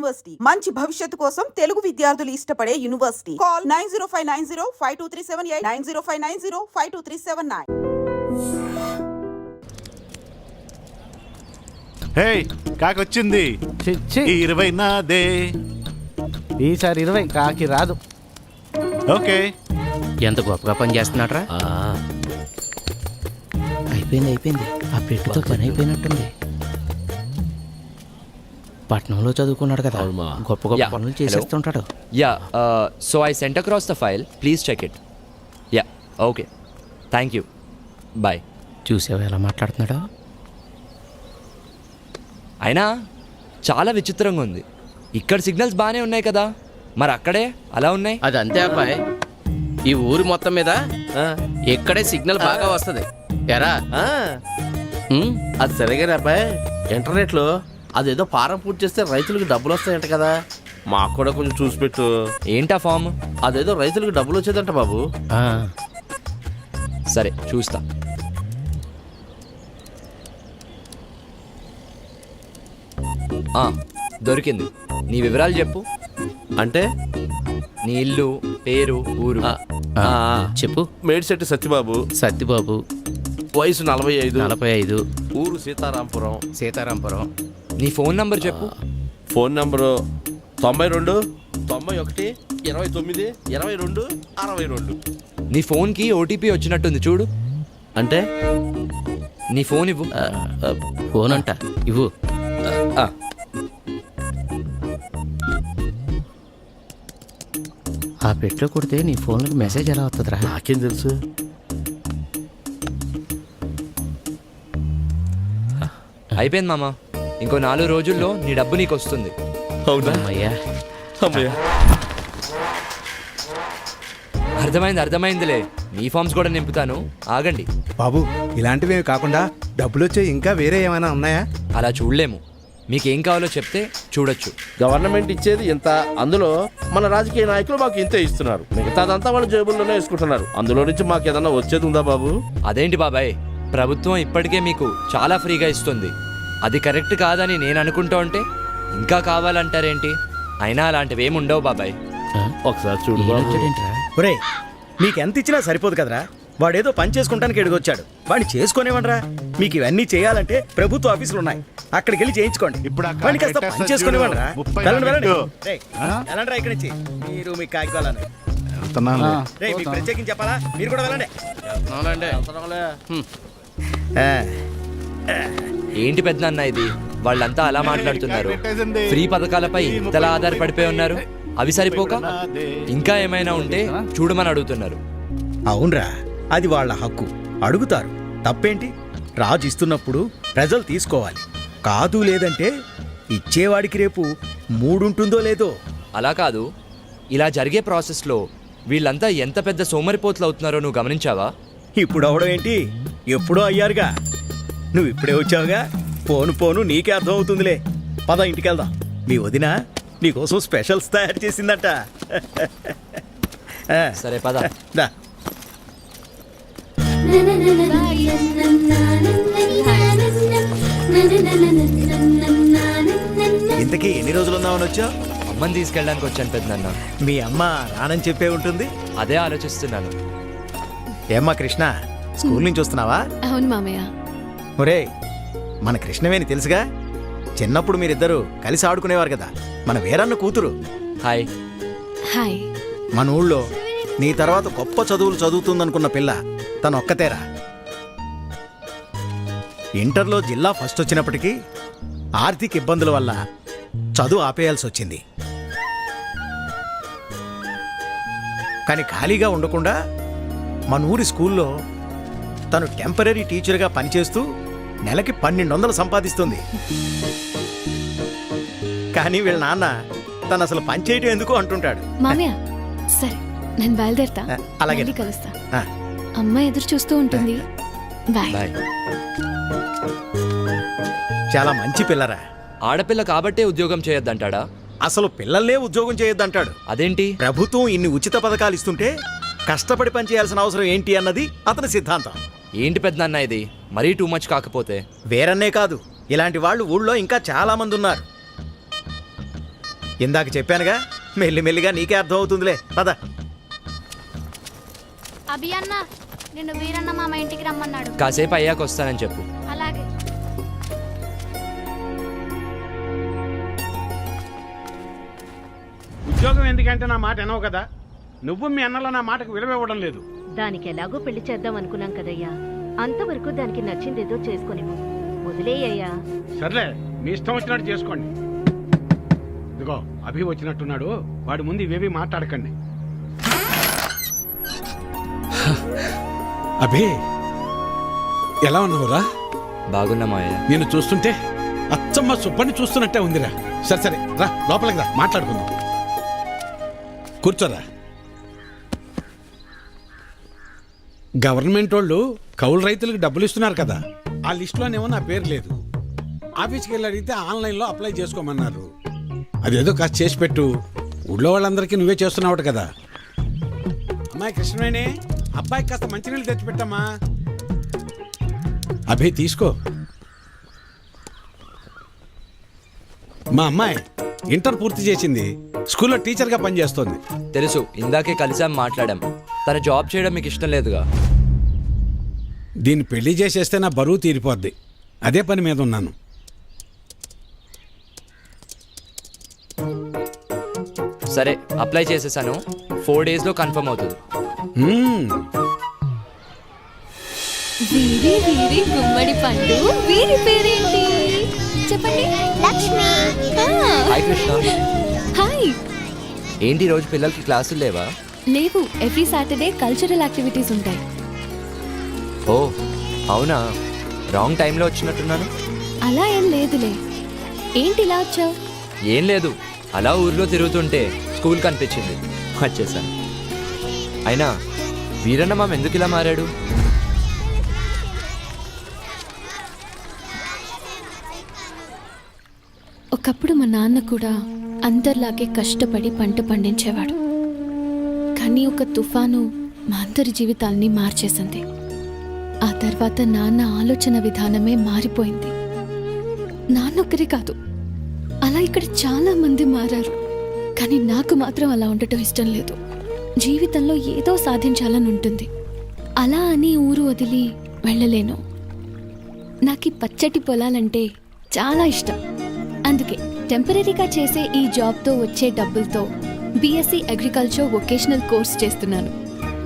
University మంచి భవిష్యత్తు కోసం తెలుగు విద్యార్థులు ఇష్టపడే యూనివర్సిటీ. కాల్ 9059052378 9059052379. హే కాకొచ్చింది. ఈ 20 నాదే. ఈసారి 20 కాకి రాదు. ఓకే. ఎంత గొప్పగా పని చేస్తున్నాడ్రా. అయిపోయింది. ఆ పెట్టుతో పని అయిపోయినట్టుంది. పట్నంలో చదువుకున్నాడు కదా, గొప్ప పనులు చేసేస్తుంటాడు. So I sent across the file, please check it. Okay, thank you, bye. చూసావా ఎలా మాట్లాడుతున్నాడో? అయినా చాలా విచిత్రంగా ఉంది. ఇక్కడ సిగ్నల్స్ బాగానే ఉన్నాయి కదా, మరి అక్కడే అలా ఉన్నాయి. అది అంతే అబ్బాయి, ఈ ఊరు మొత్తం మీద ఇక్కడే సిగ్నల్ బాగా వస్తుంది. ఎరా అది సరిగానే అబ్బాయి, ఇంటర్నెట్లో అదేదో ఫారం పూర్తి చేస్తే రైతులకు డబ్బులు వస్తాయంట కదా, మాకు కూడా కొంచెం చూసి పెట్టు. ఏంటా ఫామ్? అదేదో రైతులకు డబ్బులు వచ్చేదంట బాబు. సరే చూస్తా. దొరికింది. నీ వివరాలు చెప్పు. అంటే నీ ఇల్లు, పేరు, ఊరు. చెప్పు. మేడిశెట్టి సత్యబాబు, వయసు 45. ఊరు సీతారాంపురం. నీ ఫోన్ నంబర్ చెప్పు. Phone number 92 91 29 22 62. నీ ఫోన్కి ఓటీపీ వచ్చినట్టుంది చూడు. అంటే నీ ఫోన్ ఇవ్వు. ఫోన్ అంట ఇవ్వు. ఆ పెట్లో కొడితే నీ ఫోన్కి మెసేజ్ ఎలా వస్తుందిరా? నాకేం తెలుసు. అయిపోయింది మామ, ఇంకో 4 రోజుల్లో నీ డబ్బు నీకు వస్తుంది. అవునా? అమ్మయ్యా. అర్థమైందిలే. మీ ఫామ్స్ కూడా నింపుతాను, ఆగండి. బాబు, ఇలాంటివి కాకుండా డబ్బులు వచ్చే ఇంకా వేరే ఏమైనా ఉన్నాయా? అలా చూడలేము. మీకేం కావాలో చెప్తే చూడొచ్చు. గవర్నమెంట్ ఇచ్చేది ఇంత, అందులో మన రాజకీయ నాయకులు మాకు ఇంతే ఇస్తున్నారు, మిగతాదంతా వాళ్ళ జేబుల్లోనే వేసుకుంటున్నారు. అందులో నుంచి మాకు ఏదన్నా వచ్చేది ఉందా బాబు? అదేంటి బాబాయ్, ప్రభుత్వం ఇప్పటికే మీకు చాలా ఫ్రీగా ఇస్తుంది. అది కరెక్ట్ కాదని నేను అనుకుంటూ ఉంటే ఇంకా కావాలంటారేంటి? అయినా అలాంటివి ఏమి ఉండవు బాబాయ్. ఒకసారి చూడు బాబు. ఒరే, నీకెంత ఇచ్చినా సరిపోదు కదరా. వాడేదో పని చేసుకుంటానికి ఎడుగొచ్చాడు, వాడిని చేసుకునేవనరా. మీకు ఇవన్నీ చేయాలంటే ప్రభుత్వ ఆఫీసులు ఉన్నాయి, అక్కడికి వెళ్ళి చేయించుకోండి. ఇప్పుడు వాడిని కాస్త పని చేసుకునేవనరా. వెళ్ళండి ఇక్కడి నుంచి, మీరు మీ కాయకోవాలని. మీకు ప్రత్యేకించి చెప్పాలా? మీరు కూడా వెళ్ళండి. ఏంటి పెద్దనాన్న ఇది? వాళ్ళంతా అలా మాట్లాడుతున్నారు. ఫ్రీ పథకాలపై ఇంతలా ఆధారపడిపోయి ఉన్నారు. అవి సరిపోక ఇంకా ఏమైనా ఉంటే చూడమని అడుగుతున్నారు. అవునరా, అది వాళ్ళ హక్కు, అడుగుతారు. తప్పేంటి? రాజు ఇస్తున్నప్పుడు ప్రజలు తీసుకోవాలి, కాదు లేదంటే ఇచ్చేవాడికి రేపు మూడుంటుందో లేదో. అలా కాదు, ఇలా జరిగే ప్రాసెస్లో వీళ్ళంతా ఎంత పెద్ద సోమరిపోతులు అవుతున్నారో నువ్వు గమనించావా? ఇప్పుడు అవడం ఏంటి, ఎప్పుడో అయ్యారుగా. నువ్వు ఇప్పుడే వచ్చావుగా, పోను నీకే అర్థం అవుతుందిలే. పద ఇంటికి వెళ్దాం. మీ వదిన నీకోసం స్పెషల్స్ తయారు చేసిందట. సరే పద. ఇంతకీ ఎన్ని రోజులు ఉందామని వచ్చావు? అమ్మని తీసుకెళ్ళడానికి వచ్చాను పెద్దనాన్న. మీ అమ్మ రానని చెప్పే ఉంటుంది. అదే ఆలోచిస్తున్నాను. ఏమ్మా కృష్ణ, స్కూల్ నుంచి వస్తున్నావా? అవును మామయ్య. ఒరే, మన కృష్ణవేణి తెలుసుగా, చిన్నప్పుడు మీరిద్దరూ కలిసి ఆడుకునేవారు కదా, మన వీరన్న కూతురు. హాయ్. హాయ్. మన ఊళ్ళో నీ తర్వాత గొప్ప చదువులు చదువుతుందనుకున్న పిల్ల తను ఒక్కతేరా. ఇంటర్లో జిల్లా ఫస్ట్ వచ్చినప్పటికీ ఆర్థిక ఇబ్బందుల వల్ల చదువు ఆపేయాల్సి వచ్చింది. కానీ ఖాళీగా ఉండకుండా మన ఊరి స్కూల్లో తను టెంపరీ టీచర్గా పనిచేస్తూ నెలకి 1200 సంపాదిస్తుంది. కానీ వీళ్ళ నాన్న తను అసలు పనిచేయటం ఎందుకు అంటుంటాడు. మామయ్య సరే, నేను బయలుదేరుతా. అలాగే కలుస్తా. అమ్మ ఎదురు చూస్తూ ఉంటుంది. బాయ్. చాలా మంచి పిల్లరా. ఆడపిల్ల కాబట్టే ఉద్యోగం చేయొద్దంటాడా? అసలు పిల్లల్నే ఉద్యోగం చేయొద్దంటాడు. అదేంటి? ప్రభుత్వం ఇన్ని ఉచిత పథకాలు ఇస్తుంటే కష్టపడి పని చేయాల్సిన అవసరం ఏంటి అన్నది అతని సిద్ధాంతం. ఏంటి పెద్దనాన్న ఇది మరీ టూ మచ్ కాకపోతే? వేరన్నే కాదు, ఇలాంటి వాళ్ళు ఊళ్ళో ఇంకా చాలా మంది ఉన్నారు. ఇందాక చెప్పానుగా మెల్లిమెల్లిగా నీకే అర్థం అవుతుందిలే పద. అభి అన్న నిన్ను వీరన్న మామ ఇంటికి రమ్మన్నాడు. కాసేపు అయ్యాక వస్తానని చెప్పు. అలాగే. ఉద్యోగం ఎందుకంటే నా మాట వినవు కదా. నువ్వు మీ అన్నలో నా మాటకు విలువ ఇవ్వడం లేదు. దానికి ఎలాగో పెళ్లి చేద్దాం అనుకున్నాం కదయ్యా. అంతవరకు దానికి నచ్చిందేదో చేసుకునివ్వు. వదిలేయ్యా. సర్లే, మీ ఇష్టం వచ్చినట్టు చేసుకోండి. ఇదిగో అభి వచ్చినట్టున్నాడు, వాడి ముందు ఇవేవి మాట్లాడకండి. అభి ఎలా ఉన్నావురా? బాగున్నా మావయ్య. నేను చూస్తుంటే అచ్చమ్మ సుబ్బని చూస్తున్నట్టే ఉందిరా. సరే సరే రా లోపలికి రా, మాట్లాడుకుందాం. కూర్చోరా. గవర్నమెంట్ వాళ్ళు కౌలు రైతులకు డబ్బులు ఇస్తున్నారు కదా, ఆ లిస్టులోనేమో నా పేరు లేదు. ఆఫీస్కి వెళ్ళి అడిగితే ఆన్లైన్లో అప్లై చేసుకోమన్నారు. అదేదో కాస్త చేసి పెట్టు. ఊళ్ళో వాళ్ళందరికీ నువ్వే చేస్తున్నావు కదా. అమ్మాయి కృష్ణవేణి, అబ్బాయికి కాస్త మంచినీళ్ళు తెచ్చిపెట్టమ్మా. అభి తీసుకో. మా అమ్మాయి ఇంటర్ పూర్తి చేసింది, స్కూల్లో టీచర్గా పనిచేస్తోంది. తెలుసు, ఇందాకే కలిసాం, మాట్లాడాం. తన జాబ్ చేయడం మీకు ఇష్టం లేదుగా. దీన్ని పెళ్లి చేసేస్తే నా బరువు తీరిపోద్ది, అదే పని మీద ఉన్నాను. సరే, అప్లై చేసేసాను. 4 daysలో కన్ఫర్మ్ అవుతుంది. వీరి వీరి గుమ్మడి పండు. వీరి పేరేంటి చెప్పండి? లక్ష్మి. హాయ్ కృష్ణ. హాయ్. ఏంటి ఈ రోజు పిల్లలకి క్లాసులు లేవా? లేవు, ఎవ్రీ సాటర్డే కల్చరల్ యాక్టివిటీస్ ఉంటాయి. ఓ అవునా, రాంగ్ టైంలో వచ్చినట్టున్నాను. అలా ఏం లేదులే. ఏంటి ఇలా వచ్చావు? ఏం లేదు, అలా ఊర్లో తిరుగుతుంటే స్కూల్ కనిపించింది, వచ్చేసాను. అయినా వీరన్న మామ ఎందుకు ఇలా మారాడు? ఒకప్పుడు మా నాన్న కూడా అందరిలాగే కష్టపడి పంట పండించేవాడు. కానీ ఒక తుఫాను మా అందరి జీవితాల్ని మార్చేసింది. ఆ తర్వాత నాన్న ఆలోచన విధానమే మారిపోయింది. నాన్నొక్కరే కాదు, అలా ఇక్కడ చాలా మంది మారారు. కానీ నాకు మాత్రం అలా ఉండటం ఇష్టం లేదు. జీవితంలో ఏదో సాధించాలని ఉంటుంది. అలా అని ఊరు వదిలి వెళ్ళలేను. నాకు ఈ పచ్చటి పొలాలంటే చాలా ఇష్టం. అందుకే టెంపరీగా చేసే ఈ జాబ్తో వచ్చే డబ్బులతో బీఎస్సీ అగ్రికల్చర్ వొకేషనల్ కోర్స్ చేస్తున్నాను.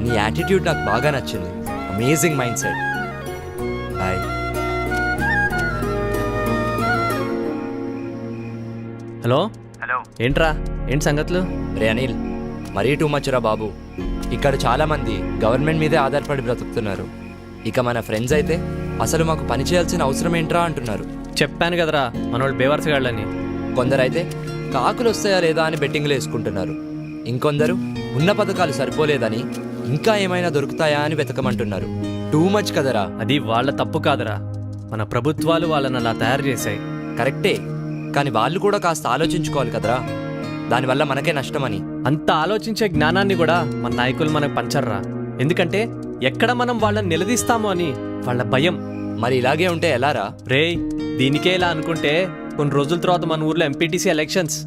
నీ యాటిట్యూడ్ నాకు బాగా నచ్చింది. Amazing mind set. Bye. Hello. ఏంట్రా, ఏంటి సంగతులు? రే అనిల్, మరీ టూ మచ్ రా బాబు. ఇక్కడ చాలా మంది గవర్నమెంట్ మీదే ఆధారపడి బ్రతుకుతున్నారు. ఇక మన ఫ్రెండ్స్ అయితే అసలు మాకు పని చేయాల్సిన అవసరం ఏంట్రా అంటున్నారు. చెప్పాను కదరా, మనోళ్ళు బేవర్సగాళ్ళని. కొందరైతే కాకులు వస్తాయా లేదా అని బెట్టింగ్లు వేసుకుంటున్నారు. ఇంకొందరు ఉన్న పథకాలు సరిపోలేదని ఇంకా ఏమైనా దొరుకుతాయా అని వెతకమంటున్నారు. టూ మచ్ కదరా. అది వాళ్ళ తప్పు కాదురా, మన ప్రభుత్వాలు వాళ్ళని అలా తయారు చేశాయి. కరెక్టే, కానీ వాళ్ళు కూడా కాస్త ఆలోచించుకోవాలి కదరా. దానివల్ల మనకే నష్టమని. అంత ఆలోచించే జ్ఞానాన్ని కూడా మన నాయకులు మనకు పంచర్రా. ఎందుకంటే ఎక్కడ మనం వాళ్ళని నిలదీస్తామో అని వాళ్ళ భయం. మరి ఇలాగే ఉంటే ఎలారా? రేయ్, దీనికే ఇలా అనుకుంటే కొన్ని రోజుల తర్వాత మన ఊర్లో ఎంపీటీసీ ఎలక్షన్స్,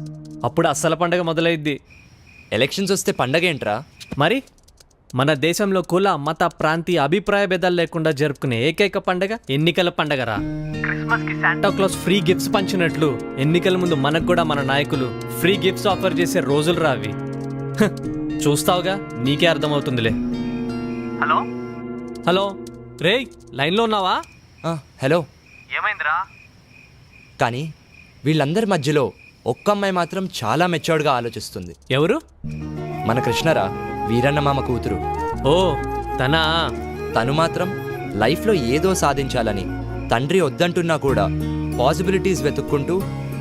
అప్పుడు అస్సల పండగ మొదలైద్ది. ఎలక్షన్స్ వస్తే పండగ ఏంట్రా? మరి మన దేశంలో కుల మత ప్రాంతీయ అభిప్రాయ భేదాలు లేకుండా జరుపుకునే ఏకైక పండగ ఎన్నికల పండగరా. క్రిస్మస్కి శాంటా క్లాస్ ఫ్రీ గిఫ్ట్స్ పంచినట్లు ఎన్నికల ముందు మనకు కూడా మన నాయకులు ఫ్రీ గిఫ్ట్స్ ఆఫర్ చేసే రోజులు రావి. చూస్తావుగా, నీకే అర్థమవుతుందిలే. హలో హలో, రేయ్ లైన్లో ఉన్నావా? హలో. ఏమైందిరా? కానీ వీళ్ళందరి మధ్యలో ఒక్క అమ్మాయి మాత్రం చాలా మెచ్యూర్డ్గా ఆలోచిస్తుంది. ఎవరు? మన కృష్ణరా, వీరన్న మామ కూతురు. ఓ తనా? తను మాత్రం లైఫ్లో ఏదో సాధించాలని తండ్రి వద్దంటున్నా కూడా పాసిబిలిటీస్ వెతుక్కుంటూ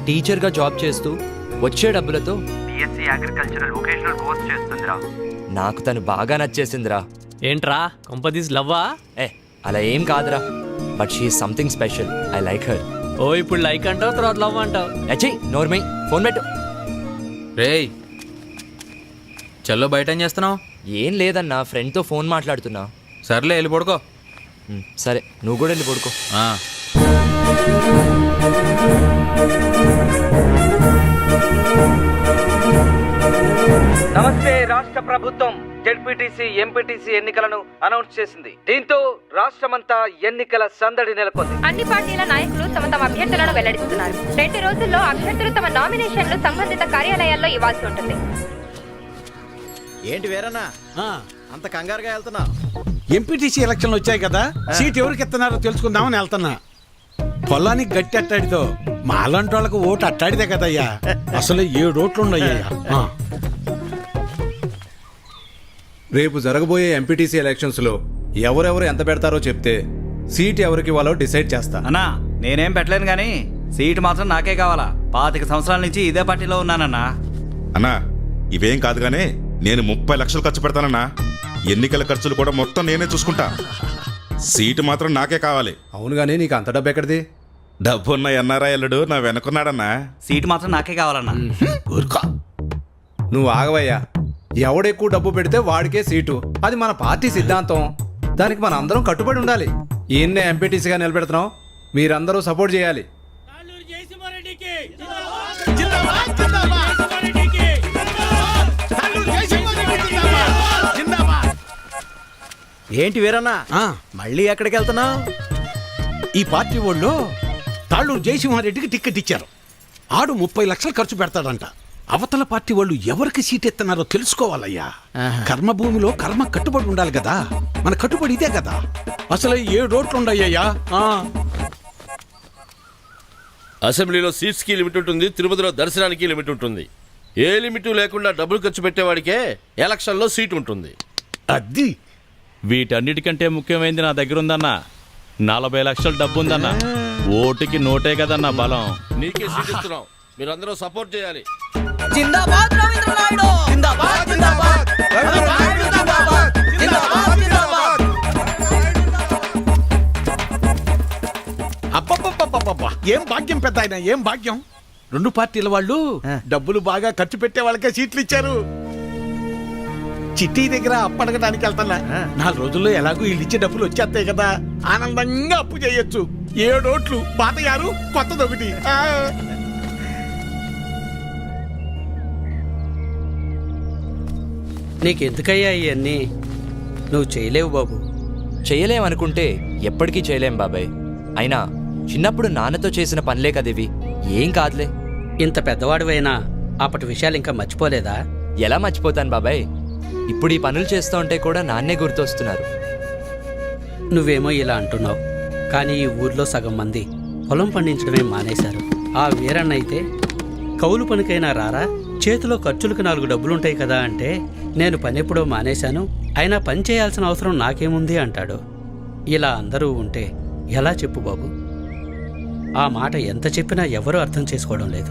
టీచర్గా జాబ్ చేస్తూ వచ్చే డబ్బులతో బీఎస్సీ అగ్రికల్చరల్ వొకేషనల్ కోర్స్ చేస్తుందిరా. నాకు తను బాగా నచ్చేసిందిరా. ఏంట్రా, కొంపదీస్ లవ్వా? అలా ఏం కాదురా, but she is something special. I like her. ఓ ఇప్పుడు లైక్ అంటావు, తర్వాత లవ్ అంటావు. అచ్చయ్ నోర్మై, ఫోన్ పెట్టు. రేయ్ చల్లో, బయట ఏం చేస్తున్నావు? ఏం లేదన్నా, ఫ్రెండ్తో ఫోన్ మాట్లాడుతున్నా. సర్లే, వెళ్ళి పడుకో. సరే, నువ్వు కూడా వెళ్ళి పడుకో. ప్రభుత్వం జెడ్పీటీసీ ఎంపీటీసీ ఎన్నికలను అనౌన్స్ చేసింది. దీంతో రాష్ట్రమంతా ఎన్నికల సందడి నెలకొంది. అన్ని పార్టీల నాయకులు తమ తమ అభ్యర్థులను వెల్లడిస్తున్నారు. 2 రోజుల్లో అభ్యర్థులు తమ నామినేషన్లు సంబంధిత కార్యాలయాల్లో ఇవ్వాల్సి ఉంటుంది. ఏంటి వేరన్నా అంత కంగారుగా వెళ్తున్నా? ఎంపీటీసీ ఎలక్షన్లు వచ్చాయి కదా, సీట్ ఎవరికి ఇస్తున్నారో తెలుసుకుందామని వెళ్తున్నా. పొలానికి గట్టి అట్టాడితో మాలాంటి వాళ్ళకు ఓటు అట్టాడితే కదయ్యా. అసలు 7 ఓట్లు ఉన్నాయ్యా. రేపు జరగబోయే ఎంపీటీసీ ఎలక్షన్స్ లో ఎవరెవరు ఎంత పెడతారో చెప్తే సీట్ ఎవరికి ఇవ్వాలో డిసైడ్ చేస్తా. అన్నా నేనేం పెట్టలేను గానీ సీటు మాత్రం నాకే కావాలా. 25 సంవత్సరాల నుంచి ఇదే పార్టీలో ఉన్నానన్నా. అన్నా ఇవేం కాదు గానే నేను 30 లక్షలు ఖర్చు పెడతానన్నా. ఎన్నికల ఖర్చులు కూడా మొత్తం నేనే చూసుకుంటా. సీటు మాత్రం నాకే కావాలి. అవును గానీ నీకు అంత డబ్బు ఎక్కడిది? డబ్బున్న ఎన్ఆర్ఐ అల్లుడు నా వెనుకున్నాడన్నా. సీటు మాత్రం నాకే కావాలన్నా. నువ్వు ఆగవయ్యా. ఎవడెక్కువ డబ్బు పెడితే వాడికే సీటు. అది మన పార్టీ సిద్ధాంతం. దానికి మన అందరం కట్టుబడి ఉండాలి. ఈయన్నే ఎంపీటీసీగా నిలబెడుతున్నాం. మీరందరూ సపోర్ట్ చేయాలి. ఏంటి వీరన్నా మళ్ళీ ఎక్కడికి వెళ్తున్నావు? ఈ పార్టీ వాళ్ళు తాళ్ళూరు జయసింహారెడ్డికి టికెట్ ఇచ్చారు. ఆడు 30 లక్షలు ఖర్చు పెడతాడంట. అవతల పార్టీ వాళ్ళు ఎవరికి సీట్ ఎత్తున్నారో తెలుసుకోవాలయ్యా. కర్మభూమిలో కర్మ కట్టుబడి ఉండాలి కదా. మన కట్టుబడి ఇదే కదా. అసలు 7 ఓట్లు ఉండయ్యా. అసెంబ్లీలో సీట్స్ కి లిమిట్ ఉంటుంది, తిరుపతిలో దర్శనానికి లిమిట్ ఉంటుంది. ఏ లిమిట్ లేకుండా డబ్బులు ఖర్చు పెట్టేవాడికే ఎలక్షన్లో సీట్ ఉంటుంది. అది వీటన్నిటికంటే ముఖ్యమైనది నా దగ్గర ఉందన్నా. 40 లక్షల డబ్బు ఉందన్నా. ఓటుకి నోటే కదన్నా బలం. నీకే సీట్ ఇస్తున్నాం, మీరందరూ సపోర్ట్ చేయాలి. అబ్బబ్బబ్బబ్బబ్బా, ఏం భాగ్యం పెద్ద ఆయన, ఏం భాగ్యం. 2 పార్టీల వాళ్ళు డబ్బులు బాగా ఖర్చు పెట్టే వాళ్ళకే సీట్లు ఇచ్చారు. చిట్టి దగ్గర అప్పడగడానికి వెళ్తున్నా. 4 రోజుల్లో ఎలాగో వీళ్ళు ఇచ్చే డబ్బులు వచ్చేస్తాయి కదా. ఆనందంగా అప్పు చేయొచ్చు. 7 ఓట్లు, పాత 6, కొత్తది 1. నీకెందుకయ్యా ఇవన్నీ? నువ్వు చేయలేవు బాబు. చేయలేమనుకుంటే ఎప్పటికీ చేయలేం బాబాయ్. అయినా చిన్నప్పుడు నాన్నతో చేసిన పనులే కదివి. ఏం కాదులే. ఇంత పెద్దవాడివైనా అప్పటి విషయాలు ఇంకా మర్చిపోలేదా? ఎలా మర్చిపోతాను బాబాయ్. ఇప్పుడు ఈ పనులు చేస్తూ ఉంటే కూడా నాన్నే గుర్తొస్తున్నారు. నువ్వేమో ఇలా అంటున్నావు, కానీ ఈ ఊర్లో సగం మంది పొలం పండించడమే మానేశారు. ఆ వీరన్న అయితే కౌలు పనికైనా రారా, చేతిలో ఖర్చులకు 4 డబ్బులుంటాయి కదా అంటే, నేను పని ఎప్పుడో మానేశాను, అయినా పని చేయాల్సిన అవసరం నాకేముంది అంటాడు. ఇలా అందరూ ఉంటే ఎలా చెప్పు బాబు? ఆ మాట ఎంత చెప్పినా ఎవరూ అర్థం చేసుకోవడం లేదు.